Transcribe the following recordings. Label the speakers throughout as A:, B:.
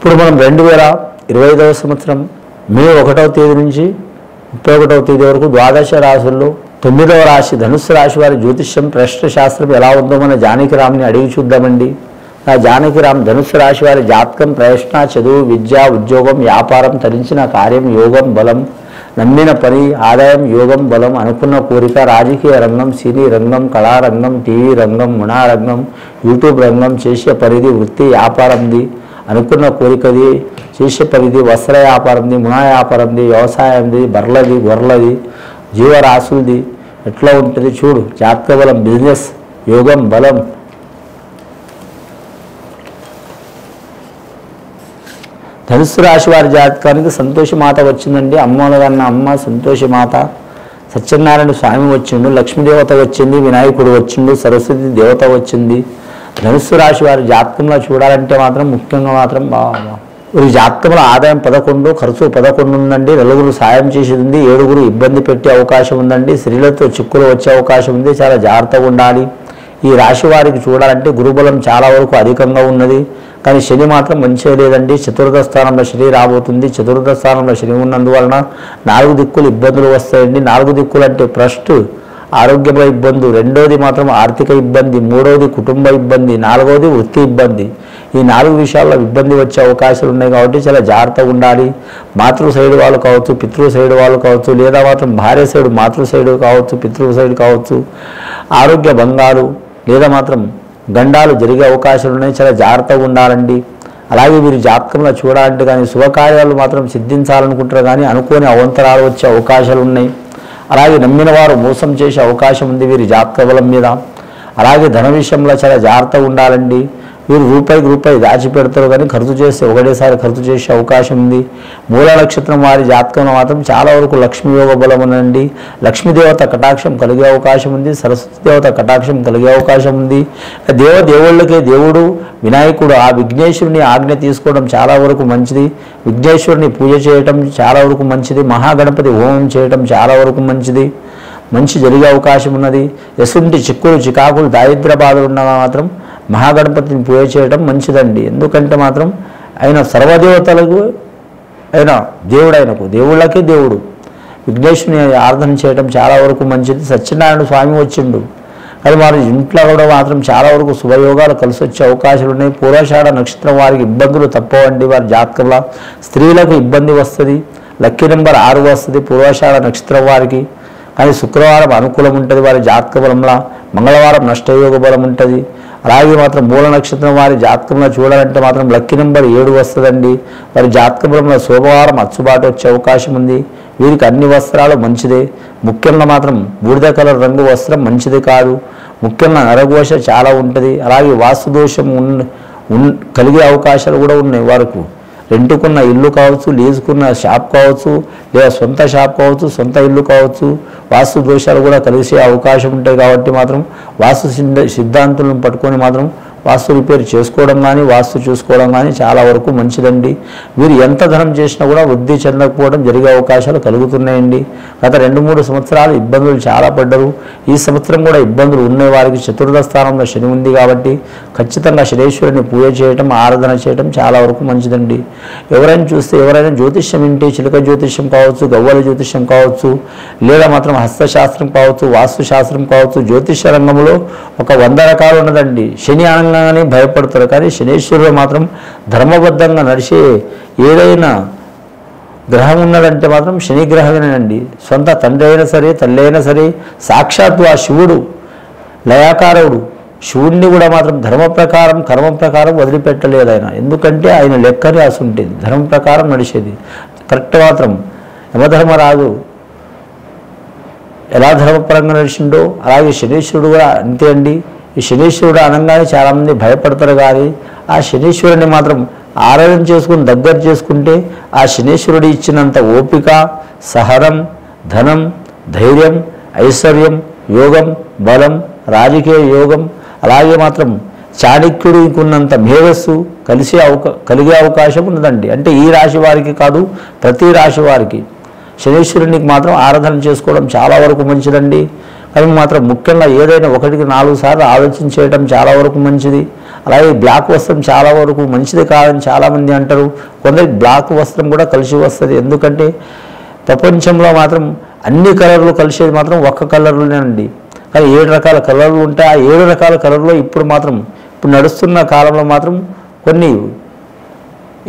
A: ఇప్పుడు మనం 2025వ సంవత్సరం మే 1వ తేదీ నుంచి 31వ తేదీ వరకు ద్వాదశ రాశుల్లో 9వ రాశి ధనుస్సు రాశి వారి జ్యోతిష్యం ప్రశ్న శాస్త్రం ఎలా ఉందో మన జానకిరామ్ని అడిగి చూద్దామండి. ఆ జానకిరామ్ ధనుస్సు రాశి వారి జాతకం ప్రశ్న చదువు విద్య ఉద్యోగం వ్యాపారం తరించిన కార్యం యోగం బలం నమ్మిన పని ఆదాయం యోగం బలం అనుకున్న కోరిక రాజకీయ రంగం సినీ రంగం కళారంగం టీవీ రంగం మునారంగం యూట్యూబ్ రంగం చేసే పరిధి వృత్తి వ్యాపారంది అనుకున్న కోరికది చేసే పరిధి వస్త్ర వ్యాపారంది మునా వ్యాపారంది వ్యవసాయంది బర్లది గొర్రెలది జీవరాశులది ఎట్లా ఉంటుంది చూడు. జాతక బలం బిజినెస్ యోగం బలం ధనుస్సు రాశి వారి జాతకానికి సంతోషమాత వచ్చిందండి. అమ్మలగన్న అమ్మ సంతోషమాత సత్యనారాయణ స్వామి వచ్చిండు, లక్ష్మీదేవత వచ్చింది, వినాయకుడు వచ్చిండు, సరస్వతి దేవత వచ్చింది. ధనుస్సు రాశి వారి జాతకంలో చూడాలంటే మాత్రం ముఖ్యంగా మాత్రం ఈ జాతకంలో ఆదాయం 11 ఖర్చు 11 ఉందండి. నలుగురు సాయం చేసేది ఉంది, 7గురు ఇబ్బంది పెట్టే అవకాశం ఉందండి. స్త్రీలతో చిక్కులు వచ్చే అవకాశం ఉంది, చాలా జాగ్రత్తగా ఉండాలి. ఈ రాశి వారికి చూడాలంటే గురుబలం చాలా వరకు అధికంగా ఉన్నది, కానీ శని మాత్రం మంచిగా లేదండి. చతుర్థ స్థానంలో శని రాబోతుంది. చతుర్థ స్థానంలో శని ఉన్నందువలన 4 దిక్కులు ఇబ్బందులు వస్తాయండి. 4 దిక్కులు అంటే ఫస్ట్ ఆరోగ్యపై ఇబ్బంది, రెండోది మాత్రం ఆర్థిక ఇబ్బంది, మూడవది కుటుంబ ఇబ్బంది, 4వది వృత్తి ఇబ్బంది. ఈ 4 విషయాల్లో ఇబ్బంది వచ్చే అవకాశాలు ఉన్నాయి కాబట్టి చాలా జాగ్రత్తగా ఉండాలి. మాతృ సైడ్ వాళ్ళు కావచ్చు, పితృ సైడ్ వాళ్ళు కావచ్చు, లేదా మాత్రం భార్య సైడ్ మాతృ సైడ్ కావచ్చు, పితృ సైడ్ కావచ్చు, ఆరోగ్య భంగాలు లేదా మాత్రం గండాలు జరిగే అవకాశాలు ఉన్నాయి. చాలా జాగ్రత్తగా ఉండాలండి. అలాగే వీరి జాతకంలో చూడాలంటే కానీ శుభకార్యాలు మాత్రం సిద్ధించాలనుకుంటారు, కానీ అనుకోని అవంతరాలు వచ్చే అవకాశాలు ఉన్నాయి. అలాగే నమ్మిన వారు మోసం చేసే అవకాశం ఉంది వీరి జాతక బలం మీద. అలాగే ధన విషయంలో చాలా జాగ్రత్తగా ఉండాలండి. వీరు రూపాయి దాచిపెడతారు, కానీ ఖర్చు చేస్తే ఒకటేసారి ఖర్చు చేసే అవకాశం ఉంది. మూల నక్షత్రం వారి జాతకంలో మాత్రం చాలా వరకు లక్ష్మీ యోగ బలం ఉందండి. లక్ష్మీదేవత కటాక్షం కలిగే అవకాశం ఉంది, సరస్వతి దేవత కటాక్షం కలిగే అవకాశం ఉంది. దేవుళ్ళకే దేవుడు వినాయకుడు ఆ విఘ్నేశ్వరుని ఆజ్ఞ తీసుకోవడం చాలా వరకు మంచిది. విఘ్నేశ్వరుని పూజ చేయటం చాలా వరకు మంచిది. మహాగణపతి హోమం చేయటం చాలా వరకు మంచిది, మంచి జరిగే అవకాశం ఉన్నది. ఎసుంటి చిక్కులు చికాకులు దారిద్ర్య బాధలు ఉన్నవా మాత్రం మహాగణపతిని పూజ చేయడం మంచిదండి. ఎందుకంటే మాత్రం ఆయన సర్వదేవతలకు ఆయన దేవుడు, ఆయనకు దేవుళ్ళకే దేవుడు. విఘ్నేశ్వరుని ఆరాధన చేయడం చాలా వరకు మంచిది. సత్యనారాయణ స్వామి వచ్చిండు, అది వారి ఇంట్లో కూడా మాత్రం చాలా వరకు శుభయోగాలు కలిసి వచ్చే అవకాశాలు ఉన్నాయి. పూర్వాషాఢ నక్షత్రం వారికి ఇబ్బందులు తప్పవండి. వారి జాతకంలో స్త్రీలకు ఇబ్బంది వస్తుంది. లక్కీ నెంబర్ 6 వస్తుంది పూర్వాషాఢ నక్షత్రం వారికి. కానీ శుక్రవారం అనుకూలం ఉంటుంది వారి జాతక బలంలో, మంగళవారం నష్టయోగ బలం ఉంటుంది. అలాగే మాత్రం మూల నక్షత్రం వారి జాతకంలో చూడాలంటే మాత్రం లక్కీ నెంబర్ 7 వస్తుందండి. వారి జాతక బలంలో సోమవారం అచ్చుబాటు వచ్చే అవకాశం ఉంది. వీరికి అన్ని వస్త్రాలు మంచిదే. ముఖ్యంగా మాత్రం బూడిద కలర్ రంగు వస్త్రం మంచిది కాదు. ముఖ్యంగా నరఘోష చాలా ఉంటుంది. అలాగే వాస్తుదోషం కలిగే అవకాశాలు కూడా ఉన్నాయి. వారికి రెంటుకున్న ఇల్లు కావచ్చు, లీజుకున్న షాప్ కావచ్చు, లేదా సొంత షాప్ కావచ్చు, సొంత ఇల్లు కావచ్చు, వాస్తు దోషాలు కూడా కలిసే అవకాశం ఉంటాయి. కాబట్టి మాత్రం వాస్తు సిద్ధాంతాలను పట్టుకొని మాత్రం వాస్తు రిపేర్ చేసుకోవడం కానీ వాస్తు చూసుకోవడం కానీ చాలా వరకు మంచిదండి. వీరు ఎంత ధనం చేసినా కూడా వృద్ధి చెందకపోవడం జరిగే అవకాశాలు కలుగుతున్నాయండి. గత 2-3 సంవత్సరాలు ఇబ్బందులు చాలా పడ్డారు. ఈ సంవత్సరం కూడా ఇబ్బందులు ఉన్న వారికి చతుర్థ స్థానంలో శని ఉంది కాబట్టి ఖచ్చితంగా శనేశ్వరుని పూజ చేయటం ఆరాధన చేయటం చాలా వరకు మంచిదండి. ఎవరైనా జ్యోతిష్యం వింటే చిలక జ్యోతిష్యం కావచ్చు, గవ్వల జ్యోతిష్యం కావచ్చు, లేదా మాత్రం హస్తశాస్త్రం కావచ్చు, వాస్తుశాస్త్రం కావచ్చు, జ్యోతిష్య రంగంలో ఒక 100 రకాలు ఉన్నదండి. శని అనగానే భయపడతారు, కానీ శనేశ్వరుడు మాత్రం ధర్మబద్ధంగా నడిచే ఏదైనా గ్రహం ఉన్నదంటే మాత్రం శని గ్రహమేనండి. సొంత తండ్రి అయినా సరే తల్లి అయినా సరే సాక్షాత్తు ఆ శివుడు లయాకారుడు శివుణ్ణి కూడా మాత్రం ధర్మ ప్రకారం కర్మ ప్రకారం వదిలిపెట్టలేదు ఆయన. ఎందుకంటే ఆయన లెక్కని రాసి ఉంటుంది, ధర్మ ప్రకారం నడిచేది కరెక్ట్. మాత్రం యమధర్మరాజు ఎలా ధర్మపరంగా నడిచిండో అలాగే శనీశ్వరుడు కూడా అంతే అండి. ఈ శనీశ్వరుడు అనగానే చాలామంది భయపడతారు, కానీ ఆ శనీశ్వరుని మాత్రం ఆరాధన చేసుకుని దగ్గర చేసుకుంటే ఆ శనీశ్వరుడు ఇచ్చినంత ఓపిక, సహనం, ధనం, ధైర్యం, ఐశ్వర్యం, యోగం, బలం, రాజకీయ యోగం, అలాగే మాత్రం చాణక్యుడికి ఉన్నంత మేధస్సు కలిగే అవకాశం ఉన్నదండి. అంటే ఈ రాశి వారికి కాదు, ప్రతి రాశి వారికి శనీశ్వరునికి మాత్రం ఆరాధన చేసుకోవడం చాలా వరకు మంచిదండి. కానీ మాత్రం ముఖ్యంగా ఏదైనా 1కి 4 సార్లు ఆలోచించేయటం చాలా వరకు మంచిది. అలాగే బ్లాక్ వస్త్రం చాలా వరకు మంచిది కాదని చాలామంది అంటారు. కొందరికి బ్లాక్ వస్త్రం కూడా కలిసి వస్తుంది. ఎందుకంటే ప్రపంచంలో మాత్రం అన్ని కలర్లు కలిసేది మాత్రం ఒక్క కలర్లోనేనండి. కానీ 7 రకాల కలర్లు ఉంటాయి. ఆ 7 రకాల కలర్లో ఇప్పుడు నడుస్తున్న కాలంలో మాత్రం కొన్ని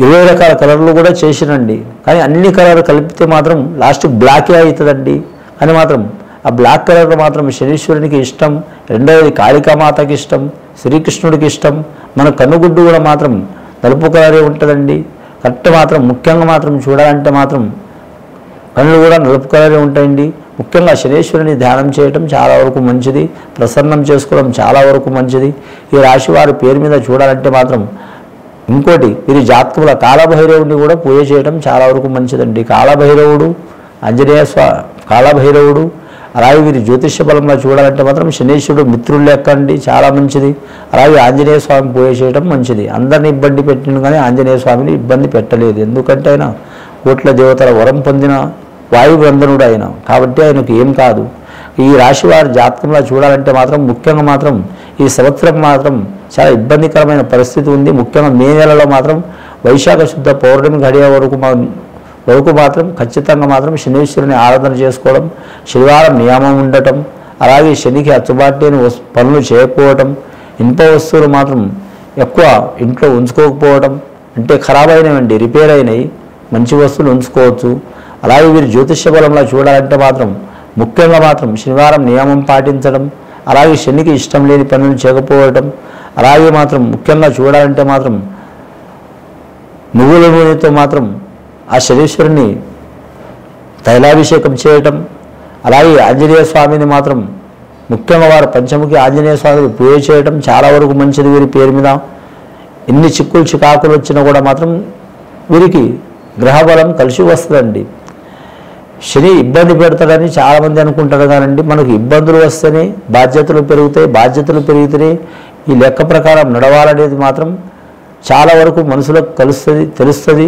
A: 20 రకాల కలర్లు కూడా చేసినండి. కానీ అన్ని కలర్లు కలిపితే మాత్రం లాస్ట్ బ్లాకే అవుతుందండి. అని మాత్రం ఆ బ్లాక్ కలర్ మాత్రం శనీశ్వరునికి ఇష్టం, రెండవది కాళికామాతకి ఇష్టం, శ్రీకృష్ణుడికి ఇష్టం. మన కన్నుగుడ్డు కూడా మాత్రం నలుపు కలరే ఉంటుందండి. కరెక్ట్ మాత్రం ముఖ్యంగా మాత్రం చూడాలంటే మాత్రం కళ్ళు కూడా నలుపు కలరే ఉంటాయండి. ముఖ్యంగా శనీశ్వరుని ధ్యానం చేయటం చాలా వరకు మంచిది, ప్రసన్నం చేసుకోవడం చాలా వరకు మంచిది. ఈ రాశి వారి పేరు మీద చూడాలంటే మాత్రం ఇంకోటి వీరి జాతకముల కాలభైరవుడిని కూడా పూజ చేయడం చాలా వరకు మంచిదండి. కాలభైరవుడు కాలభైరవుడు అలాగే వీరి జ్యోతిష్య బలంలో చూడాలంటే మాత్రం శనీశ్వరుడు మిత్రులు లెక్క అండి, చాలా మంచిది. అలాగే ఆంజనేయ స్వామి పూజ చేయడం మంచిది. అందరిని ఇబ్బంది పెట్టిన కానీ ఆంజనేయ స్వామిని ఇబ్బంది పెట్టలేదు. ఎందుకంటే ఆయన కోట్ల దేవతల వరం పొందిన వాయువందనుడు ఆయన, కాబట్టి ఆయనకు ఏం కాదు. ఈ రాశి వారి జాతకంలో చూడాలంటే మాత్రం ముఖ్యంగా మాత్రం ఈ సంవత్సరం మాత్రం చాలా ఇబ్బందికరమైన పరిస్థితి ఉంది. ముఖ్యంగా మే నెలలో మాత్రం వైశాఖ శుద్ధ పౌర్ణమి గడియ వరకు మాత్రం ఖచ్చితంగా మాత్రం శనీశ్వరుని ఆరాధన చేసుకోవడం, శనివారం నియమం ఉండటం, అలాగే శనికి అచ్చుబాటుని పనులు చేయకపోవటం, ఇనుప వస్తువులు మాత్రం ఎక్కువ ఇంట్లో ఉంచుకోకపోవడం, అంటే ఖరాబ్ అయినవండి, రిపేర్ అయినాయి, మంచి వస్తువులు ఉంచుకోవచ్చు. అలాగే వీరు జ్యోతిష్య బలంలో చూడాలంటే మాత్రం ముఖ్యంగా మాత్రం శనివారం నియమం పాటించడం, అలాగే శనికి ఇష్టం లేని పనులు చేయకపోవడం, అలాగే మాత్రం ముఖ్యంగా చూడాలంటే మాత్రం నువ్వుల నూనెతో మాత్రం ఆ శనీశ్వరుని తైలాభిషేకం చేయటం, అలాగే ఆంజనేయ స్వామిని మాత్రం ముఖ్యంగా వారు పంచముఖి ఆంజనేయ స్వామిని పూజ చేయటం చాలా వరకు మంచిది. వీరి పేరు మీద ఎన్ని చికాకులు వచ్చినా కూడా మాత్రం వీరికి గ్రహబలం కలిసి వస్తుందండి. శని ఇబ్బంది పెడతాడని చాలామంది అనుకుంటారు కానండి, మనకు ఇబ్బందులు వస్తేనే బాధ్యతలు పెరుగుతాయి, బాధ్యతలు పెరిగితేనే ఈ లెక్క ప్రకారం నడవాలనేది మాత్రం చాలా వరకు మనసులకు తెలుస్తుంది.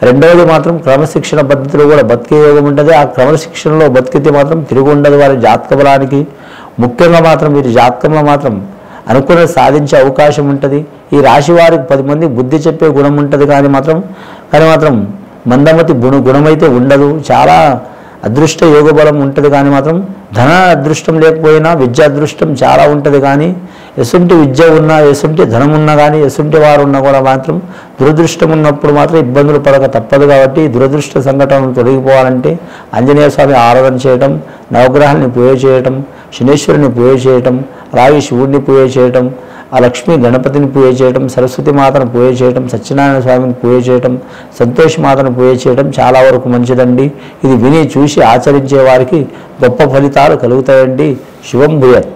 A: రెండవది మాత్రం క్రమశిక్షణ పద్ధతిలో కూడా బతికే యోగం ఉంటుంది. ఆ క్రమశిక్షణలో బతికితే మాత్రం తిరిగి ఉండదు వారి జాతక బలానికి. ముఖ్యంగా మాత్రం వీరి జాతకంలో మాత్రం అనుకున్నది సాధించే అవకాశం ఉంటుంది. ఈ రాశి వారికి 10 మంది బుద్ధి చెప్పే గుణం ఉంటుంది, కానీ మాత్రం మందమతి గుణమైతే ఉండదు. చాలా అదృష్ట యోగ బలం ఉంటుంది, కానీ మాత్రం ధన అదృష్టం లేకపోయినా విద్య అదృష్టం చాలా ఉంటుంది. కానీ ఎసుంటి విద్య ఉన్నా, ఎసుంటి ధనం ఉన్నా, కానీ ఎసుంటి వారు ఉన్నా కూడా మాత్రం దురదృష్టం ఉన్నప్పుడు మాత్రం ఇబ్బందులు పడక తప్పదు. కాబట్టి దురదృష్ట సంఘటనలు తొలగిపోవాలంటే ఆంజనేయ స్వామి ఆరాధన చేయటం, నవగ్రహాన్ని పూజ చేయటం, శనీశ్వరుని పూజ చేయటం, అలాగే శివుడిని పూజ చేయటం, ఆ లక్ష్మీ గణపతిని పూజ చేయటం, సరస్వతి మాతను పూజ చేయటం, సత్యనారాయణ స్వామిని పూజ చేయటం, సంతోషి మాతను పూజ చేయటం చాలా వరకు మంచిదండి. ఇది విని చూసి ఆచరించే వారికి గొప్ప ఫలితాలు కలుగుతాయండి. శుభం భూయత్.